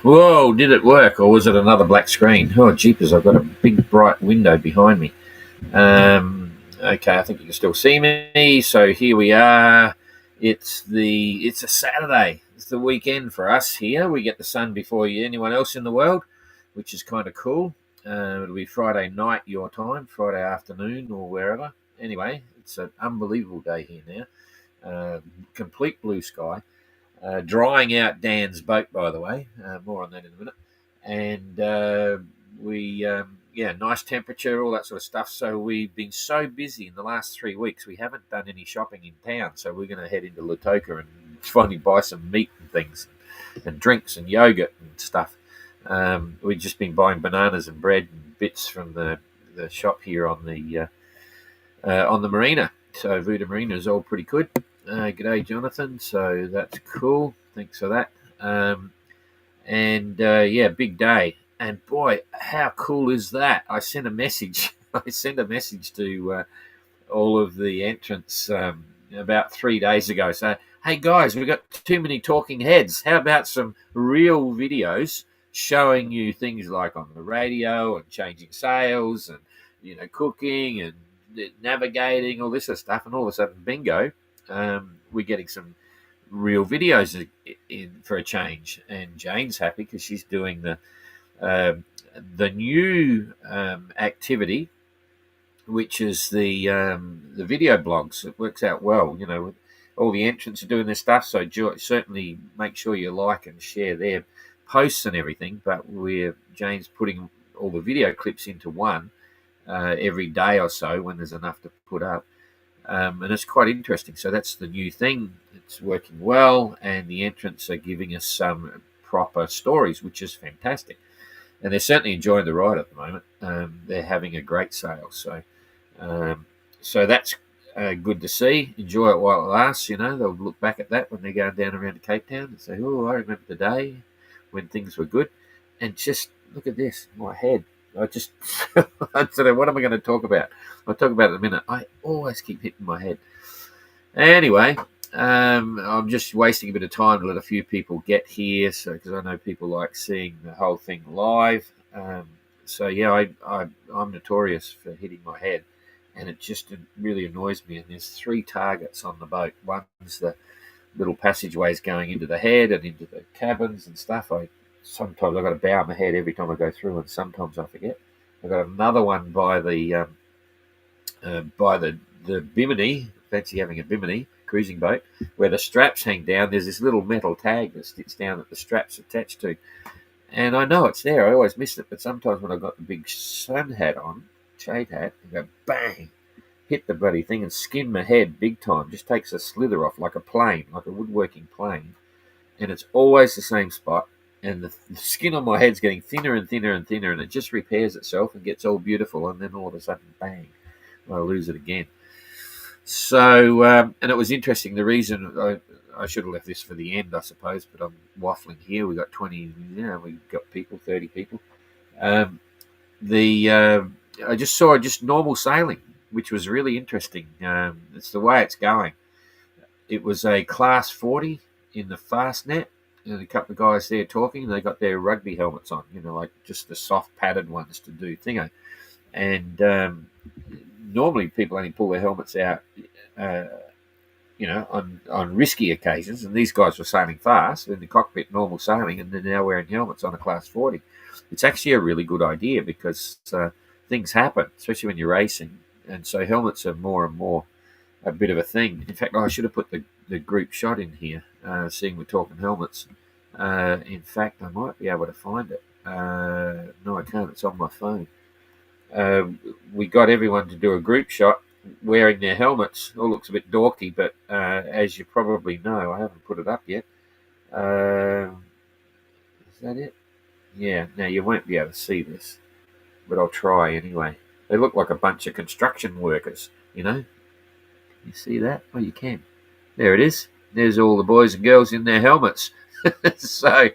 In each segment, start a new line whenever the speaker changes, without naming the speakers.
Whoa, did it work or was it another black screen? Oh, jeepers, I've got a big bright window behind me. Okay, I think you can still see me. So here we are. It's a Saturday. It's the weekend for us here. We get the sun before anyone else in the world, which is kind of cool. It'll be Friday night your time, Friday afternoon or wherever. Anyway, it's an unbelievable day here now. Complete blue sky. Drying out Dan's boat, by the way. More on that in a minute. And yeah, nice temperature, all that sort of stuff. So we've been so busy in the last 3 weeks, we haven't done any shopping in town. So we're going to head into Lautoka and finally buy some meat and things, and drinks and yogurt and stuff. We've just been buying bananas and bread and bits from the shop here on the marina. So Vuda Marina is all pretty good. G'day, Jonathan. So that's cool. Thanks for that. Yeah, big day. And boy, how cool is that? I sent a message. I sent a message to all of the entrants about 3 days ago. So, hey guys, we've got too many talking heads. How about some real videos showing you things like on the radio and changing sails and cooking and navigating, all this sort of stuff. And all of a sudden, bingo, we're getting some real videos in for a change. And Jane's happy because she's doing the new activity, which is the video blogs. It works out well, all the entrants are doing their stuff. So certainly make sure you like and share their posts and everything. But Jane's putting all the video clips into one every day or so when there's enough to put up. And it's quite interesting. So that's the new thing. It's working well, and the entrants are giving us some proper stories, which is fantastic. And they're certainly enjoying the ride at the moment. They're having a great sail. So that's good to see. Enjoy it while it lasts. They'll look back at that when they're going down around to Cape Town and say, "Oh, I remember the day when things were good." And just look at this, my head. I don't know, what am I going to talk about? I'll talk about it in a minute. I always keep hitting my head. Anyway, I'm just wasting a bit of time to let a few people get here, because I know people like seeing the whole thing live. Yeah, I'm notorious for hitting my head, and it just really annoys me. And there's 3 targets on the boat. One's the little passageways going into the head and into the cabins and stuff. Sometimes I've got to bow my head every time I go through, and sometimes I forget. I've got another one by the bimini. Fancy having a bimini cruising boat where the straps hang down. There's this little metal tag that sticks down that the straps attached to, and I know it's there. I always miss it, but sometimes when I've got the big sun hat on, shade hat, I go bang, hit the bloody thing and skin my head big time. Just takes a slither off like a plane, like a woodworking plane, and it's always the same spot. And the skin on my head's getting thinner and thinner and thinner, and it just repairs itself and gets all beautiful, and then all of a sudden, bang, I lose it again. So, and it was interesting. The reason I should have left this for the end, I suppose, but I'm waffling here. We got 20, we got people, 30 people. I just saw just normal sailing, which was really interesting. It's the way it's going. It was a class 40 in the fast net. And a couple of guys there talking, they got their rugby helmets on, like just the soft padded ones to do thingo. And normally people only pull their helmets out, on risky occasions. And these guys were sailing fast in the cockpit, normal sailing, and they're now wearing helmets on a class 40. It's actually a really good idea because things happen, especially when you're racing. And so helmets are more and more a bit of a thing. In fact, I should have put the group shot in here, seeing we're talking helmets. In fact, I might be able to find it. No, I can't. It's on my phone. We got everyone to do a group shot wearing their helmets. All looks a bit dorky, but as you probably know, I haven't put it up yet. Is that it? Yeah, now you won't be able to see this, but I'll try anyway. They look like a bunch of construction workers, You see that? Oh, you can. There it is. There's all the boys and girls in their helmets. So,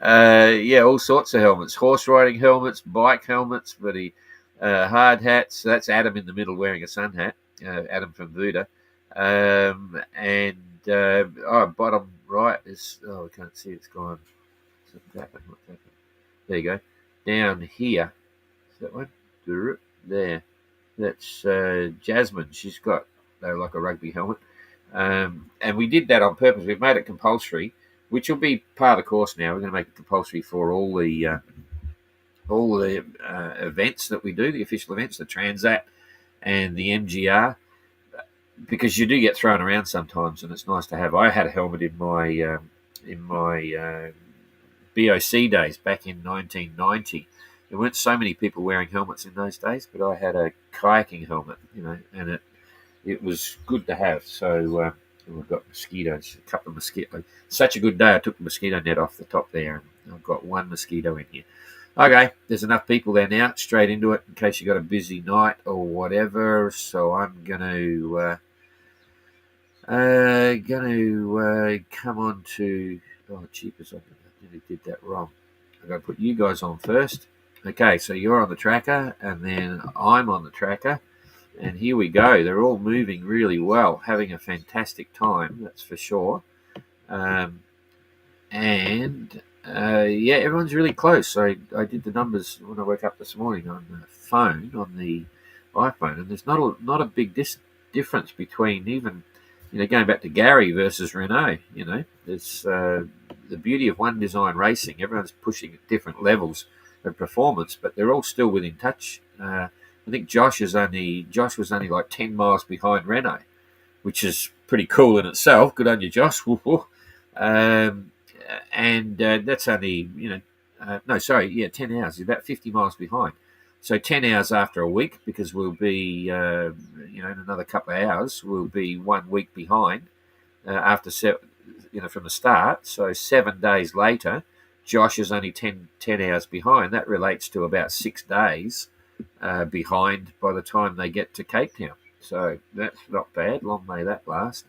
all sorts of helmets. Horse riding helmets, bike helmets, hard hats. That's Adam in the middle wearing a sun hat. Adam from Vuda. Bottom right is... Oh, I can't see. It's gone. What's happened? There you go. Down here. Is that one? There. That's Jasmine. She's got like a rugby helmet. And we did that on purpose. We've made it compulsory, which will be part of the course now. We're going to make it compulsory for all the events that we do, the official events, the Transat and the MGR, because you do get thrown around sometimes, and it's nice to have. I had a helmet in my BOC days back in 1990. There weren't so many people wearing helmets in those days, but I had a kayaking helmet, and it was good to have. So we've got mosquitoes, a couple of mosquitoes. Such a good day, I took the mosquito net off the top there, and I've got one mosquito in here. Okay, there's enough people there now. Straight into it, in case you got a busy night or whatever. So I'm gonna come on to. Oh, cheapers! I nearly did that wrong. I got to put you guys on first. Okay, so you're on the tracker, and then I'm on the tracker, and here we go. They're all moving really well, having a fantastic time, that's for sure. Yeah, everyone's really close. So I did the numbers when I woke up this morning on the phone, on the iPhone, and there's not a big difference between even, going back to Gary versus Renault. There's the beauty of one design racing. Everyone's pushing at different levels of performance, but they're all still within touch. I think Josh was only like 10 miles behind Renault, which is pretty cool in itself. Good on you, Josh. And that's only 10 hours. He's about 50 miles behind. So 10 hours after a week, because we'll be in another couple of hours, we'll be 1 week behind after from the start. So 7 days later, Josh is only 10 hours behind. That relates to about 6 days behind by the time they get to Cape Town. So that's not bad. Long may that last.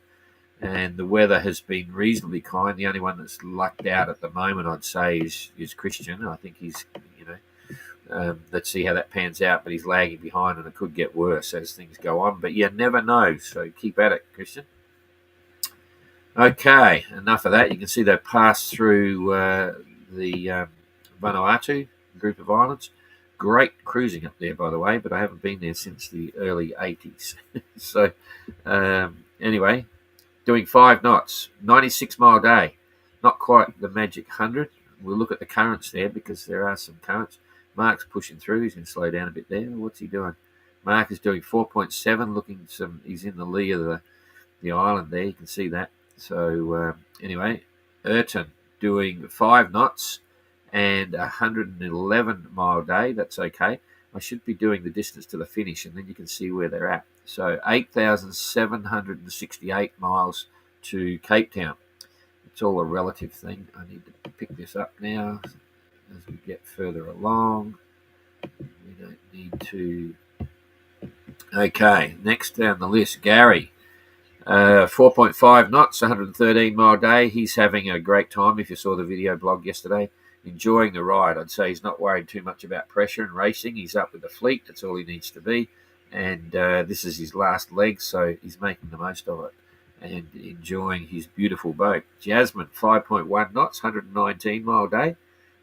And the weather has been reasonably kind. The only one that's lucked out at the moment, I'd say, is Christian. I think he's, let's see how that pans out, but he's lagging behind, and it could get worse as things go on. But you never know, so keep at it, Christian. Okay, enough of that. You can see they passed through the Vanuatu group of islands. Great cruising up there, by the way, but I haven't been there since the early 80s. So anyway, doing 5 knots, 96-mile day. Not quite the magic 100. We'll look at the currents there, because there are some currents. Mark's pushing through. He's going to slow down a bit there. What's he doing? Mark is doing 4.7. He's in the lee of the island there. You can see that. So anyway, Entrant doing 5 knots and 111-mile day. That's okay. I should be doing the distance to the finish, and then you can see where they're at. So 8,768 miles to Cape Town. It's all a relative thing. I need to pick this up now as we get further along. We don't need to. Okay, next down the list, Gary. 4.5 knots, 113-mile day. He's having a great time. If you saw the video blog yesterday, enjoying the ride. I'd say he's not worried too much about pressure and racing. He's up with the fleet. That's all he needs to be. And this is his last leg, so he's making the most of it and enjoying his beautiful boat. Jasmine, 5.1 knots, 119-mile day.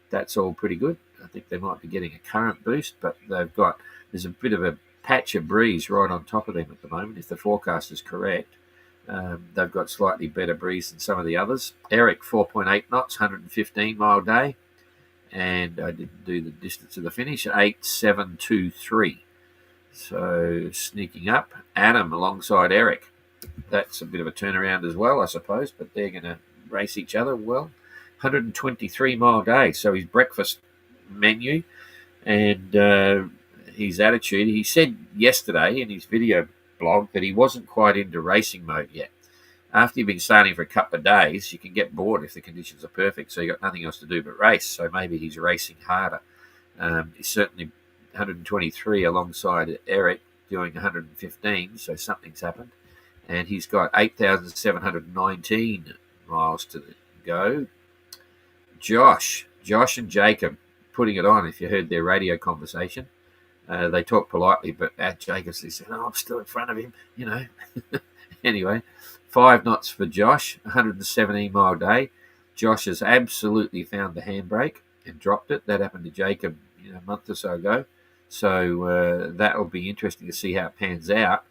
That's all pretty good. I think they might be getting a current boost, but there's a bit of a patch of breeze right on top of them at the moment, if the forecast is correct. They've got slightly better breeze than some of the others. Eric, 4.8 knots, 115-mile day. And I didn't do the distance to the finish, 8,723. So sneaking up. Adam alongside Eric. That's a bit of a turnaround as well, I suppose, but they're going to race each other well. 123-mile day. So his breakfast menu and his attitude. He said yesterday in his video blog that he wasn't quite into racing mode yet. After you've been sailing for a couple of days, you can get bored if the conditions are perfect, so you've got nothing else to do but race. So maybe he's racing harder. He's certainly 123 alongside Eric doing 115, so something's happened. And he's got 8,719 miles to go. Josh and Jacob putting it on, if you heard their radio conversation. They talk politely, but Jacob said, I'm still in front of him, Anyway, 5 knots for Josh, 117-mile day. Josh has absolutely found the handbrake and dropped it. That happened to Jacob a month or so ago. So that'll be interesting to see how it pans out.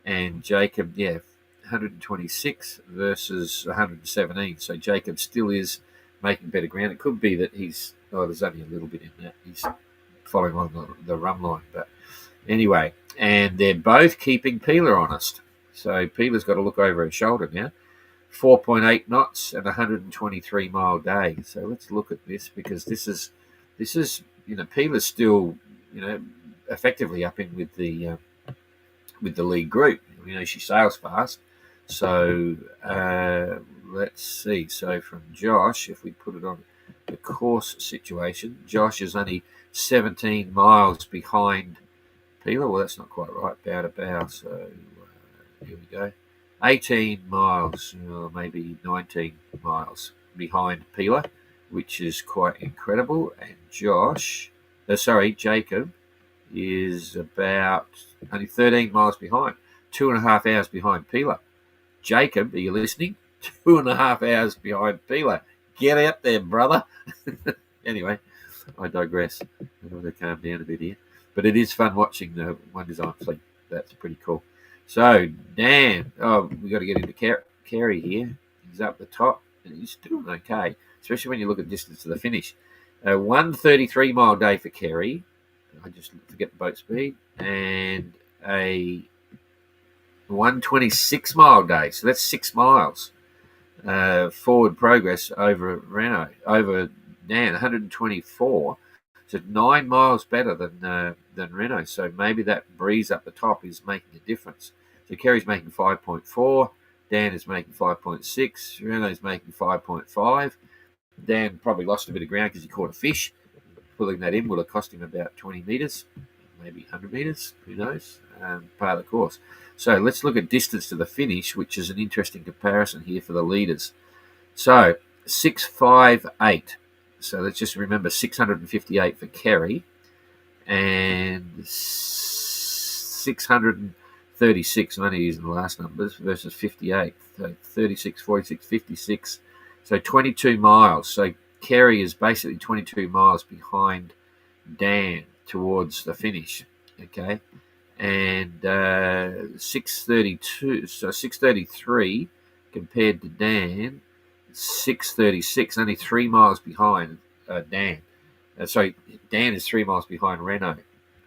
And Jacob, 126 versus 117. So Jacob still is making better ground. It could be that there's only a little bit in that. He's following on the run line. But anyway, and they're both keeping Peeler honest. So Peeler's got to look over his shoulder now. 4.8 knots and 123 mile day. So let's look at this, because this is Peeler's still effectively up in with the lead group. She sails fast. So let's see. So from Josh, if we put it on the course situation, Josh is only 17 miles behind Peeler. Well, that's not quite right. Bow to bow. So here we go. 18 miles, or maybe 19 miles behind Peeler, which is quite incredible. And Jacob is about only 13 miles behind, 2.5 hours behind Peeler. Jacob, are you listening? 2.5 hours behind Peeler. Get out there, brother. Anyway, I digress. I'm going to calm down a bit here. But it is fun watching the One Design fleet. That's pretty cool. So, Dan, we got to get into Carey here. He's up the top, and he's doing okay, especially when you look at distance to the finish. 133 mile day for Carey. I just forget the boat speed. And a 126 mile day. So that's 6 miles forward progress over Renault. Over Dan, 124. So 9 miles better than Renault. So maybe that breeze up the top is making a difference. So Carey's making 5.4. Dan is making 5.6. Renault's making 5.5. Dan probably lost a bit of ground because he caught a fish. Pulling that in will have cost him about 20 metres, maybe 100 metres, who knows, part of the course. So let's look at distance to the finish, which is an interesting comparison here for the leaders. So 658. So let's just remember 658 for Carey and 636, I'm only using the last numbers, versus 58. So 36, 46, 56. So 22 miles. So Carey is basically 22 miles behind Dan towards the finish. Okay. And 632, so 633 compared to Dan, 636, only 3 miles behind Dan. Dan is 3 miles behind Renault.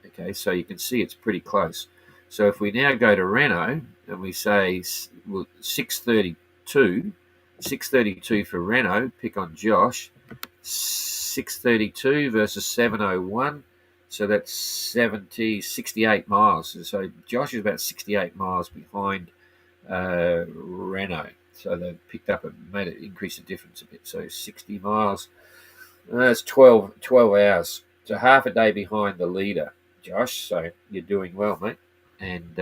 Okay, so you can see it's pretty close. So if we now go to Renault and we say 632 for Renault, pick on Josh, 632 versus 701. So that's 68 miles. So Josh is about 68 miles behind Renault. So they've picked up and made it increase the difference a bit. So 60 miles. That's 12 hours. So half a day behind the leader, Josh. So you're doing well, mate. And,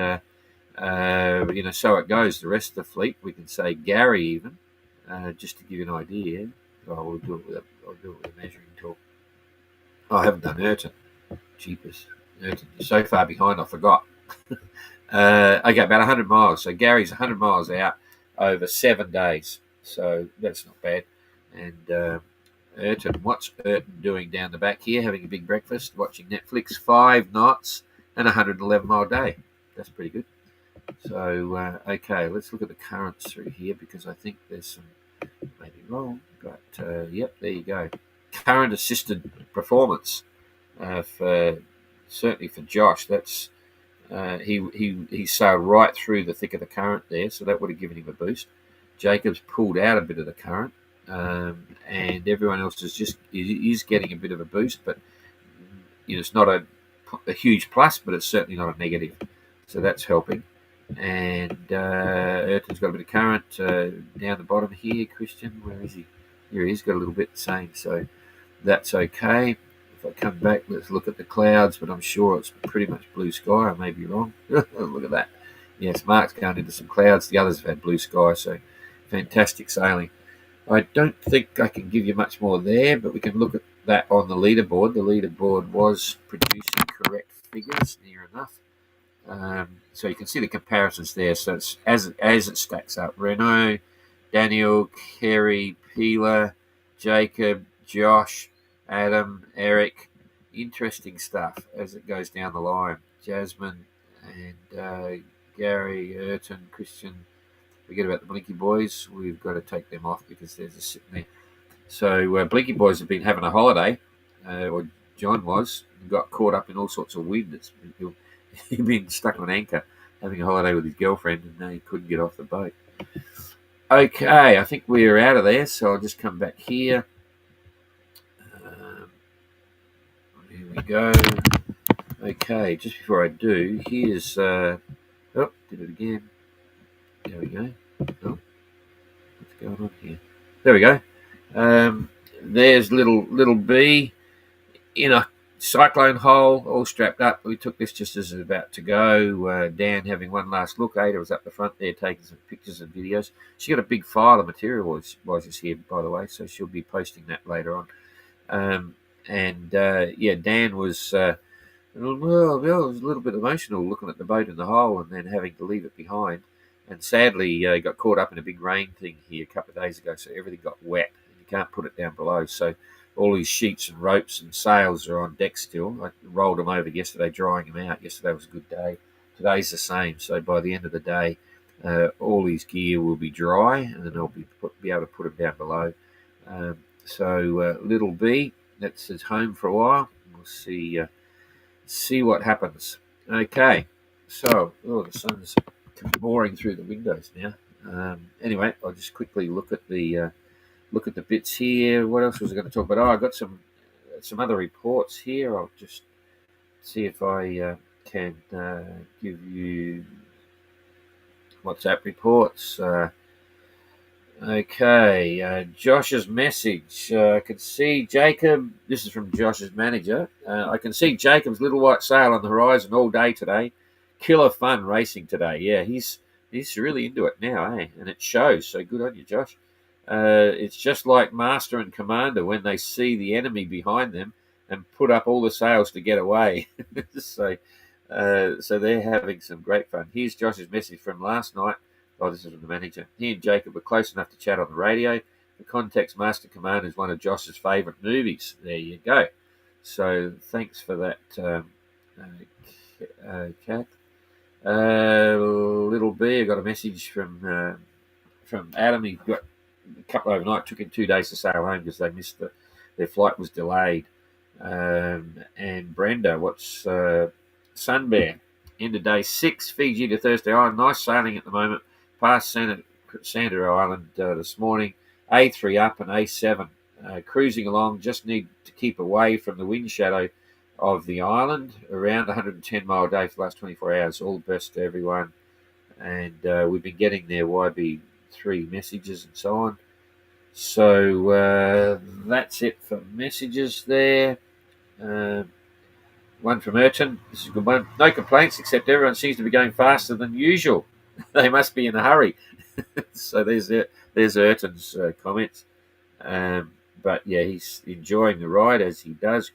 so it goes. The rest of the fleet, we can say Gary even, just to give you an idea. I'll do it with a measuring tool. I haven't done Entrant. Jeepers. You're so far behind, I forgot. Okay, about 100 miles. So Gary's 100 miles out over 7 days. So that's not bad. And Entrant, what's Entrant doing down the back here? Having a big breakfast, watching Netflix, 5 knots and 111 mile day. That's pretty good. So, okay, let's look at the currents through here, because I think there's some, maybe wrong, but yep, there you go. Current assisted performance. Certainly for Josh, that's he sailed right through the thick of the current there, so that would have given him a boost. Jacob's pulled out a bit of the current, and everyone else is getting a bit of a boost, but it's not a huge plus, but it's certainly not a negative, so that's helping. And Ayrton's got a bit of current down the bottom here. Christian, where is he? Here he is, got a little bit the same, so that's okay. If I come back, let's look at the clouds, but I'm sure it's pretty much blue sky. I may be wrong. Look at that. Yes, Mark's going into some clouds. The others have had blue sky, so fantastic sailing. I don't think I can give you much more there, but we can look at that on the leaderboard. The leaderboard was producing correct figures, near enough. So you can see the comparisons there. So it's as it stacks up. Renault, Daniel, Carey, Peeler, Jacob, Josh, Adam, Eric. Interesting stuff as it goes down the line. Jasmine and Gary, Erton, Christian. Forget about the Blinky Boys. We've got to take them off because they're just sitting there. So Blinky Boys have been having a holiday, or John was, and got caught up in all sorts of wind. He'd been stuck on anchor having a holiday with his girlfriend, and now he couldn't get off the boat. Okay, I think we're out of there, so I'll just come back here. Here we go. Okay, just before I do, here's... did it again. There we go. Oh, what's going on here? There we go. There's little B in a cyclone hole, all strapped up. We took this just as it was about to go. Dan having one last look. Ada was up the front there taking some pictures and videos. She got a big file of material while she's here, by the way, so she'll be posting that later on. Dan was... it was a little bit emotional looking at the boat in the hole and then having to leave it behind. And sadly, got caught up in a big rain thing here a couple of days ago, so everything got wet. And you can't put it down below. So all these sheets and ropes and sails are on deck still. I rolled them over yesterday, drying them out. Yesterday was a good day. Today's the same. So by the end of the day, all these gear will be dry, and then I'll be able to put them down below. Little B, that's his home for a while. We'll see what happens. Okay, so the sun's boring through the windows now. Anyway, I'll just quickly look at the bits here. What else was I going to talk about? I got some other reports here. I'll just see if I can give you WhatsApp reports. Josh's message. I can see Jacob. This is from Josh's manager. I can see Jacob's little white sail on the horizon all day today. Killer fun racing today. Yeah, he's really into it now, eh? And it shows. So good on you, Josh. It's just like Master and Commander when they see the enemy behind them and put up all the sails to get away. So they're having some great fun. Here's Josh's message from last night. Oh, this is from the manager. He and Jacob were close enough to chat on the radio. The context Master Commander is one of Josh's favourite movies. There you go. So thanks for that, Kat. Little B, I got a message from Adam. He got a couple overnight. Took him 2 days to sail home because they missed their flight was delayed. And Brenda, what's Sunbear? End of day 6, Fiji to Thursday Island. Nice sailing at the moment. Past Santa Island this morning. A3 up and A7 cruising along. Just need to keep away from the wind shadow of the island. Around 110 mile a day for the last 24 hours. All the best to everyone. And we've been getting their YB3 messages and so on. So that's it for messages there. One from Erton. This is a good one. No complaints, except everyone seems to be going faster than usual. They must be in a hurry. So there's Erton's comments. But yeah, he's enjoying the ride as he does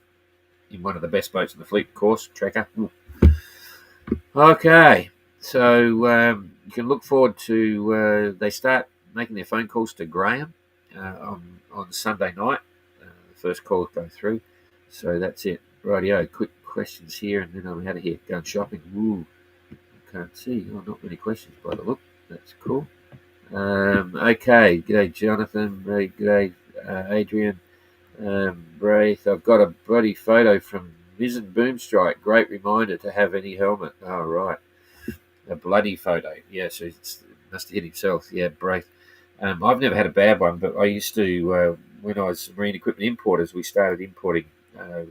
in one of the best boats in the fleet, of course, Trekker. Okay, so you can look forward to they start making their phone calls to Graham on Sunday night. The first calls go through. So that's it. Rightio, quick questions here, and then I'm out of here. Going shopping. Ooh, I can't see. Oh, not many questions by the look. That's cool. Okay. G'day, Jonathan. G'day, Adrian. Braith. I've got a bloody photo from Mizzen Boomstrike. Great reminder to have any helmet. Oh, right. A bloody photo. Yeah, so it must have hit himself. Yeah, Braith. I've never had a bad one, but I used to, when I was Marine Equipment Importers, we started importing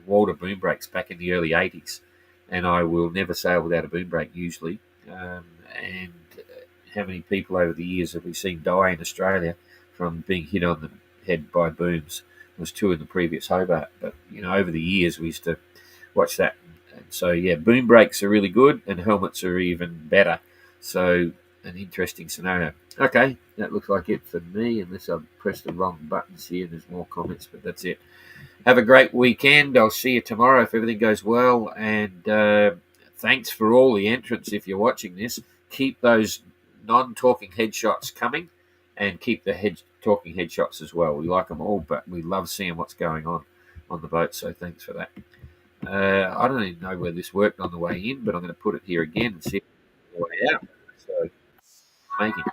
Walter boom brakes back in the early 80s, and I will never sail without a boom brake usually. And how many people over the years have we seen die in Australia from being hit on the head by booms? There was 2 in the previous Hobart, but over the years we used to watch that. And so yeah, boom brakes are really good, and helmets are even better. So an interesting scenario. Okay, that looks like it for me, unless I've pressed the wrong buttons here. There's more comments, but that's it. Have a great weekend. I'll see you tomorrow if everything goes well. And thanks for all the entrants. If you're watching this, keep those non-talking headshots coming, and keep the talking headshots as well. We like them all, but we love seeing what's going on the boat. So thanks for that. I don't even know where this worked on the way in, but I'm going to put it here again and see it on the way out. So making.